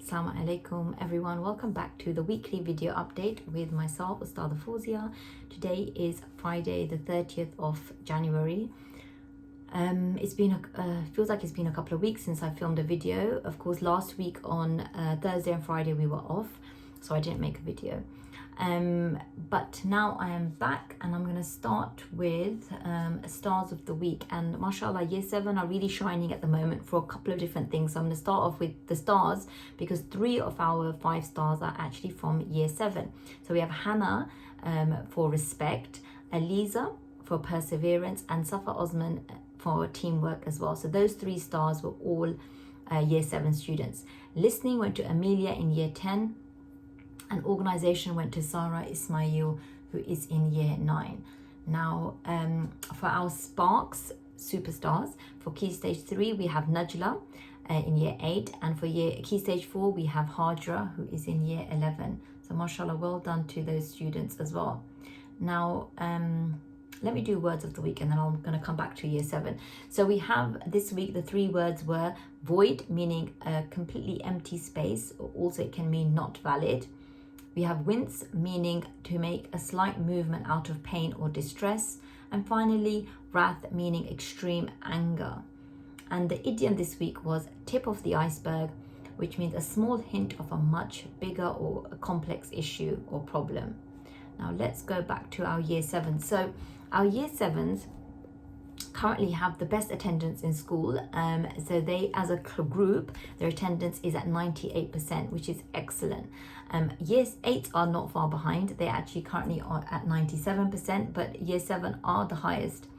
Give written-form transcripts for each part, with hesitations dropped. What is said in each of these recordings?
Assalamu alaikum everyone, welcome back to the weekly video update with myself, Ustada Fawzia. Today is Friday the 30th of January. Feels like it's been a couple of weeks since I filmed a video. Of course, last week on Thursday and Friday we were off, so I didn't make a video. But now I am back and I'm going to start with stars of the week, and mashallah year 7 are really shining at the moment for a couple of different things. So I'm going to start off with the stars because 3 of our 5 stars are actually from year 7. So we have Hannah for respect, Eliza for perseverance, and Safa Osman for teamwork as well. So those 3 stars were all year 7 students. Listening went to Amelia in year 10, and organization went to Sarah Ismail, who is in year 9. Now, for our Sparks superstars, for Key Stage 3, we have Najla in year 8. And for Key Stage 4, we have Hajra, who is in year 11. So, mashallah, well done to those students as well. Now, let me do words of the week and then I'm going to come back to year 7. So we have this week, the 3 words were void, meaning a completely empty space, or also it can mean not valid. We have wince, meaning to make a slight movement out of pain or distress. And finally, wrath, meaning extreme anger. And the idiom this week was tip of the iceberg, which means a small hint of a much bigger or a complex issue or problem. Now let's go back to our year 7. So our year 7s currently have the best attendance in school. So they, as a group, their attendance is at 98%, which is excellent. Year 8 are not far behind. They actually currently are at 97%, but year 7 are the highest.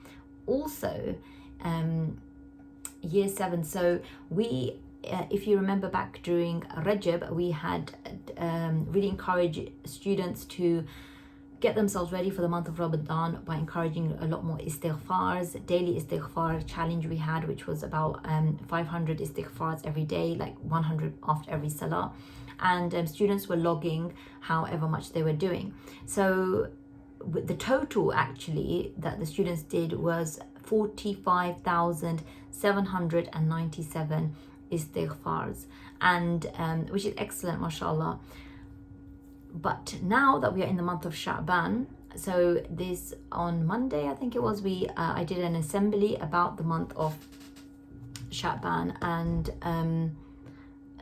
Also, year 7, so we if you remember back during Rajab, we had really encouraged students to get themselves ready for the month of Ramadan by encouraging a lot more istighfars, daily istighfar challenge we had, which was about 500 istighfars every day, like 100 after every salah. And students were logging however much they were doing. So the total actually that the students did was 45,797 istighfars, and which is excellent, mashallah. But now that we are in the month of Sha'ban, so this on Monday, I think it was, I did an assembly about the month of Sha'ban, and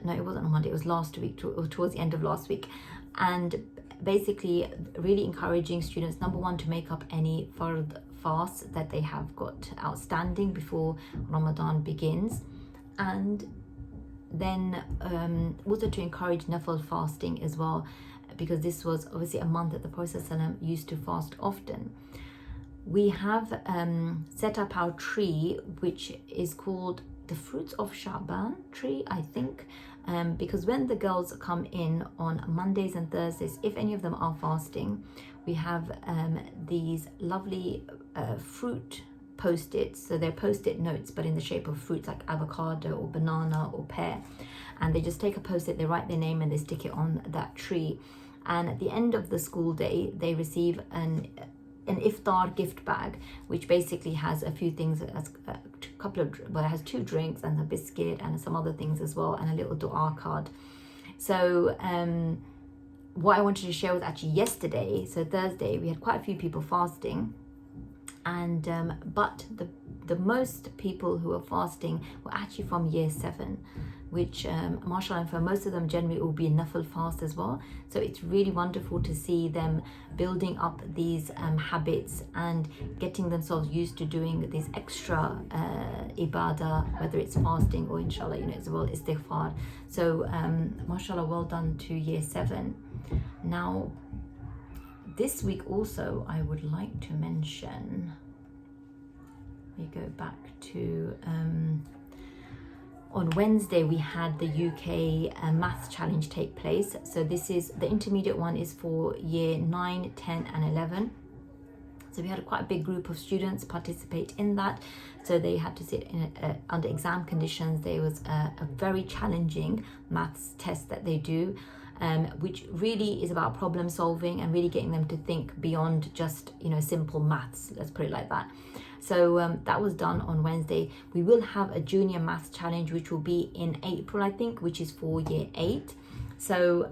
no, it wasn't on Monday, it was last week, towards the end of last week. And basically really encouraging students, number 1, to make up any fard fasts that they have got outstanding before Ramadan begins, and then also to encourage nafil fasting as well, because this was obviously a month that the Prophet ﷺ used to fast often. We have set up our tree, which is called the Fruits of Sha'ban tree, I think, because when the girls come in on Mondays and Thursdays, if any of them are fasting, we have these lovely fruit post-its. So they're post-it notes, but in the shape of fruits like avocado or banana or pear. And they just take a post-it, they write their name and they stick it on that tree. And at the end of the school day, they receive an iftar gift bag, which basically has a few things, as a couple of, well, it has 2 drinks and a biscuit and some other things as well, and a little dua card. So what I wanted to share was actually yesterday, so Thursday, we had quite a few people fasting, and but the most people who were fasting were actually from year 7, which mashallah, for most of them generally it will be a nafil fast as well. So it's really wonderful to see them building up these habits and getting themselves used to doing these extra ibadah, whether it's fasting or inshallah, as well istighfar. So mashallah, well done to year 7. Now this week also I would like to mention, we go back to on Wednesday we had the UK Maths Challenge take place. So this is the intermediate one, is for year 9, 10 and 11. So we had quite a big group of students participate in that. So they had to sit in under exam conditions. There was a very challenging maths test that they do, which really is about problem solving and really getting them to think beyond just simple maths, let's put it like that. So that was done on Wednesday. We will have a junior maths challenge, which will be in April, I think, which is for year 8. So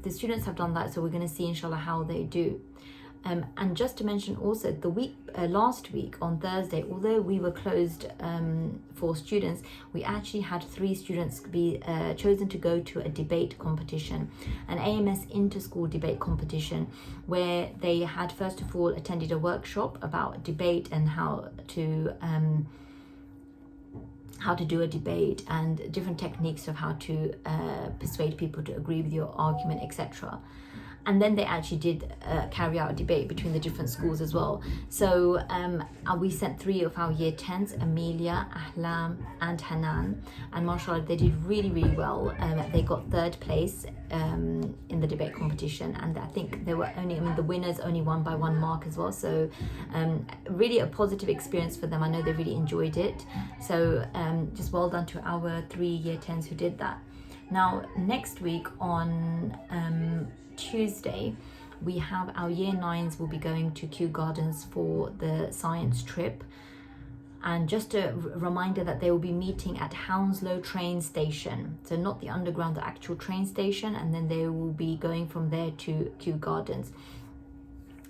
the students have done that, so we're going to see inshallah how they do. And just to mention also, the week last week on Thursday, although we were closed for students, we actually had 3 students be chosen to go to a debate competition, an AMS inter-school debate competition, where they had first of all attended a workshop about debate and how to do a debate and different techniques of how to persuade people to agree with your argument, etc. And then they actually did carry out a debate between the different schools as well. So we sent 3 of our year 10s, Amelia, Ahlam and Hanan, and mashallah, they did really, really well. They got 3rd place in the debate competition, and I think they were only, the winners only won by 1 mark as well. So really a positive experience for them. I know they really enjoyed it. So just well done to our 3 year 10s who did that. Now next week on Tuesday, we have our year 9s will be going to Kew Gardens for the science trip. And just a reminder that they will be meeting at Hounslow train station, so not the underground, the actual train station, and then they will be going from there to Kew Gardens.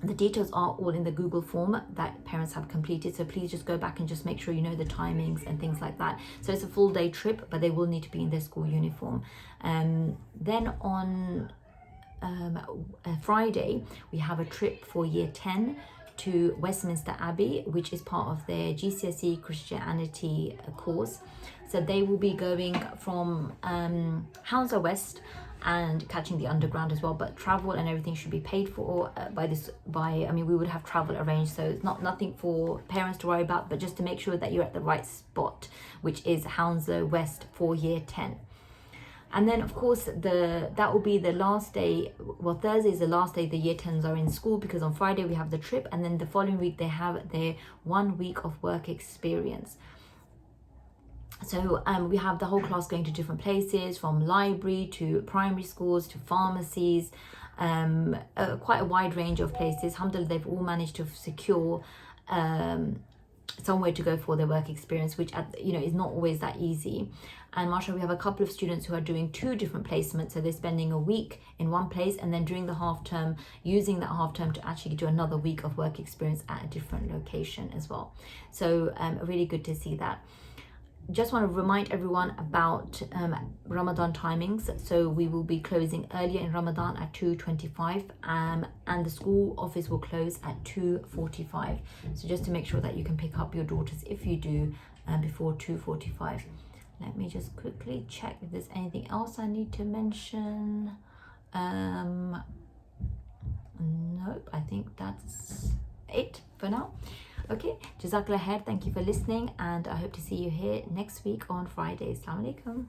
The details are all in the Google form that parents have completed, so please just go back and just make sure you know the timings and things like that. So it's a full day trip, but they will need to be in their school uniform. Then on Friday, we have a trip for year 10 to Westminster Abbey, which is part of their GCSE Christianity course. So they will be going from Hounslow West and catching the underground as well, but travel and everything should be paid for we would have travel arranged, so it's nothing for parents to worry about, but just to make sure that you're at the right spot, which is Hounslow West for year 10. And then of course that will be the last day. Well, Thursday is the last day the year 10s are in school, because on Friday we have the trip, and then the following week they have their 1 week of work experience. So we have the whole class going to different places, from library to primary schools to pharmacies, quite a wide range of places. Alhamdulillah, they've all managed to secure somewhere to go for their work experience, which is not always that easy. And mashallah, we have a couple of students who are doing 2 different placements, so they're spending a week in one place, and then during the half term using that half term to actually do another week of work experience at a different location as well. So really good to see that. Just want to remind everyone about Ramadan timings. So we will be closing earlier in Ramadan at 2:25, and the school office will close at 2:45. So just to make sure that you can pick up your daughters, if you do, before 2:45. Let me just quickly check if there's anything else I need to mention. Nope, I think that's it for now. Okay, Jazakallah khair, thank you for listening, and I hope to see you here next week on Friday. Assalamu alaikum.